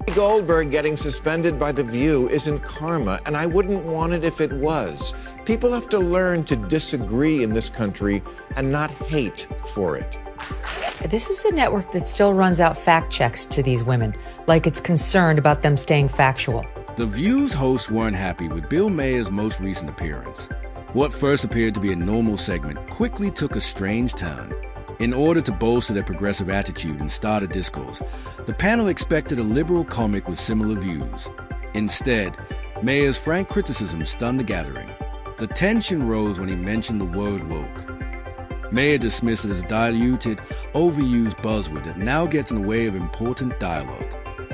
Goldberg getting suspended by The View isn't karma, and I wouldn't want it if it was. People have to learn to disagree in this country and not hate for it. This is a network that still runs out fact checks to these women, like it's concerned about them staying factual. The View's hosts weren't happy with Bill Maher's most recent appearance. What first appeared to be a normal segment quickly took a strange turn. In order to bolster their progressive attitude and start a discourse, the panel expected a liberal comic with similar views. Instead, Maher's frank criticism stunned the gathering. The tension rose when he mentioned the word woke. Maher dismissed it as a diluted, overused buzzword that now gets in the way of important dialogue.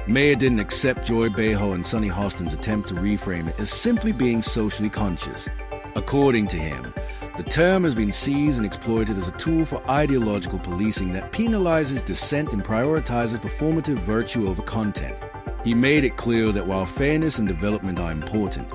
Maher didn't accept Joy Behar and Sonny Hostin's attempt to reframe it as simply being socially conscious. According to him, the term has been seized and exploited as a tool for ideological policing that penalizes dissent and prioritizes performative virtue over content. He made it clear that while fairness and development are important,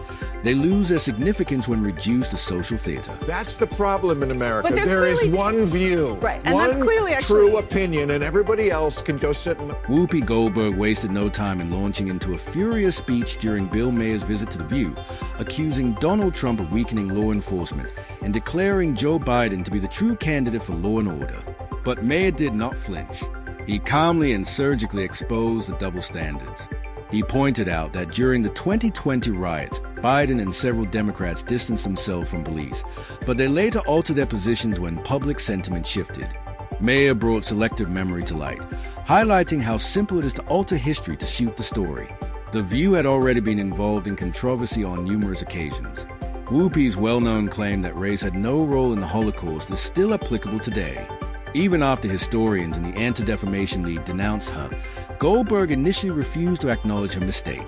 they lose their significance when reduced to social theater. That's the problem in America. But there is one view, right, and one that's clearly true opinion, and everybody else can go sit in the... Whoopi Goldberg wasted no time in launching into a furious speech during Bill Maher's visit to The View, accusing Donald Trump of weakening law enforcement and declaring Joe Biden to be the true candidate for law and order. But Maher did not flinch. He calmly and surgically exposed the double standards. He pointed out that during the 2020 riots, Biden and several Democrats distanced themselves from police, but they later altered their positions when public sentiment shifted. Maher brought selective memory to light, highlighting how simple it is to alter history to suit the story. The View had already been involved in controversy on numerous occasions. Whoopi's well-known claim that race had no role in the Holocaust is still applicable today. Even after historians and the Anti-Defamation League denounced her, Goldberg initially refused to acknowledge her mistake.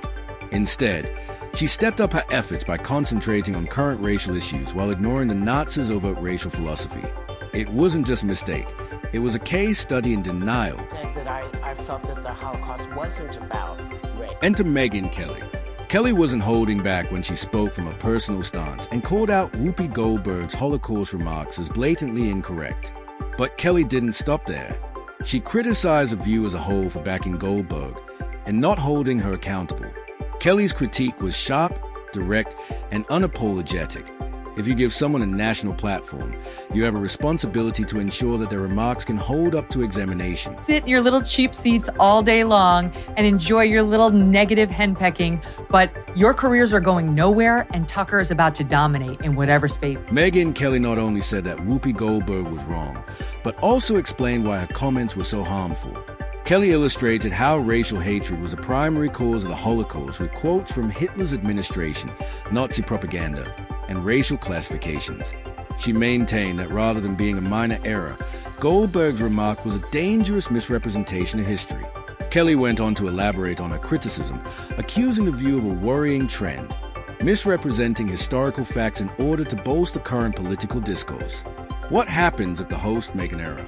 Instead, she stepped up her efforts by concentrating on current racial issues while ignoring the Nazis' overt racial philosophy. It wasn't just a mistake. It was a case study in denial. That I felt that the Holocaust wasn't about race. Enter Megyn Kelly. Kelly wasn't holding back when she spoke from a personal stance and called out Whoopi Goldberg's Holocaust remarks as blatantly incorrect. But Kelly didn't stop there. She criticized The View as a whole for backing Goldberg and not holding her accountable. Kelly's critique was sharp, direct, and unapologetic. If you give someone a national platform, you have a responsibility to ensure that their remarks can hold up to examination. Sit in your little cheap seats all day long and enjoy your little negative henpecking, but your careers are going nowhere and Tucker is about to dominate in whatever space. Megyn Kelly not only said that Whoopi Goldberg was wrong, but also explained why her comments were so harmful. Kelly illustrated how racial hatred was a primary cause of the Holocaust with quotes from Hitler's administration, Nazi propaganda, and racial classifications. She maintained that rather than being a minor error, Goldberg's remark was a dangerous misrepresentation of history. Kelly went on to elaborate on her criticism, accusing The View of a worrying trend, misrepresenting historical facts in order to bolster current political discourse. What happens if the hosts make an error?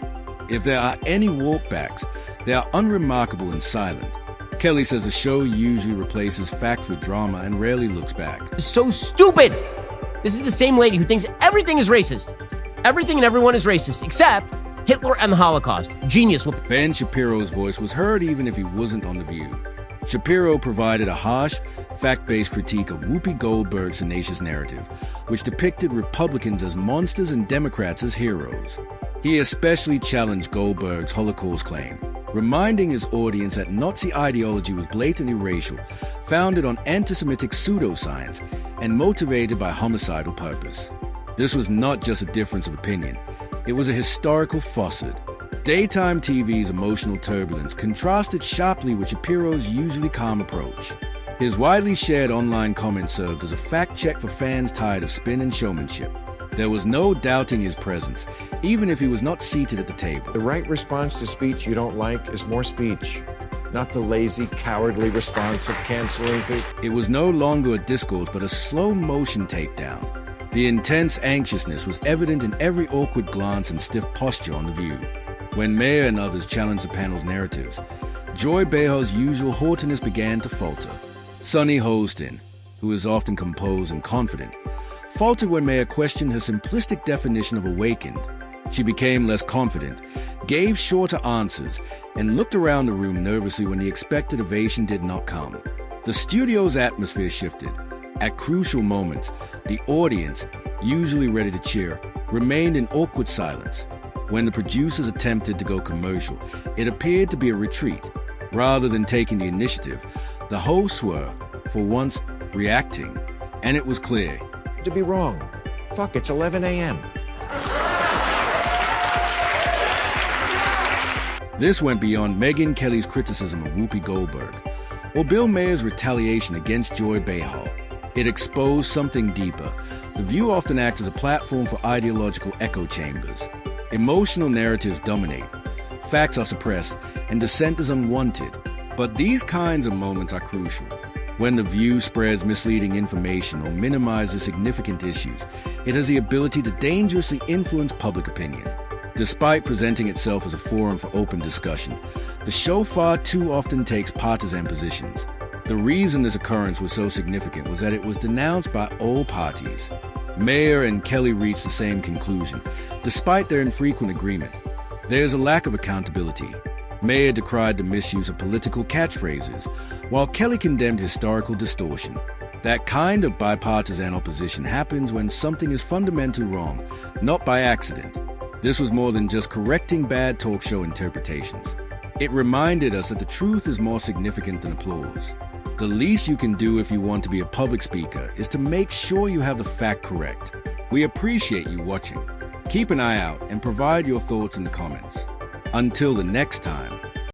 If there are any walkbacks, they are unremarkable and silent. Kelly says the show usually replaces facts with drama and rarely looks back. So stupid! This is the same lady who thinks everything is racist. Everything and everyone is racist, except Hitler and the Holocaust. Genius. Ben Shapiro's voice was heard even if he wasn't on The View. Shapiro provided a harsh, fact-based critique of Whoopi Goldberg's salacious narrative, which depicted Republicans as monsters and Democrats as heroes. He especially challenged Goldberg's Holocaust claim, reminding his audience that Nazi ideology was blatantly racial, founded on anti-Semitic pseudoscience, and motivated by homicidal purpose. This was not just a difference of opinion, it was a historical falsehood. Daytime TV's emotional turbulence contrasted sharply with Shapiro's usually calm approach. His widely shared online comments served as a fact check for fans tired of spin and showmanship. There was no doubting his presence, even if he was not seated at the table. The right response to speech you don't like is more speech, not the lazy, cowardly response of canceling people. It was no longer a discourse, but a slow-motion takedown. The intense anxiousness was evident in every awkward glance and stiff posture on The View. When Maher and others challenged the panel's narratives, Joy Behar's usual haughtiness began to falter. Sonny Hostin, who is often composed and confident, faltered when Maher questioned her simplistic definition of awakened. She became less confident, gave shorter answers, and looked around the room nervously when the expected ovation did not come. The studio's atmosphere shifted. At crucial moments, the audience, usually ready to cheer, remained in awkward silence. When the producers attempted to go commercial, it appeared to be a retreat. Rather than taking the initiative, the hosts were, for once, reacting, and it was clear. To be wrong. Fuck, it's 11 a.m. This went beyond Megyn Kelly's criticism of Whoopi Goldberg, or Bill Maher's retaliation against Joy Behar. It exposed something deeper. The View often acts as a platform for ideological echo chambers. Emotional narratives dominate, facts are suppressed, and dissent is unwanted. But these kinds of moments are crucial. When The View spreads misleading information or minimizes significant issues, it has the ability to dangerously influence public opinion. Despite presenting itself as a forum for open discussion, the show far too often takes partisan positions. The reason this occurrence was so significant was that it was denounced by all parties. Maher and Kelly reached the same conclusion, despite their infrequent agreement. There is a lack of accountability. Maher decried the misuse of political catchphrases, while Kelly condemned historical distortion. That kind of bipartisan opposition happens when something is fundamentally wrong, not by accident. This was more than just correcting bad talk show interpretations. It reminded us that the truth is more significant than applause. The least you can do if you want to be a public speaker is to make sure you have the fact correct. We appreciate you watching. Keep an eye out and provide your thoughts in the comments. Until the next time.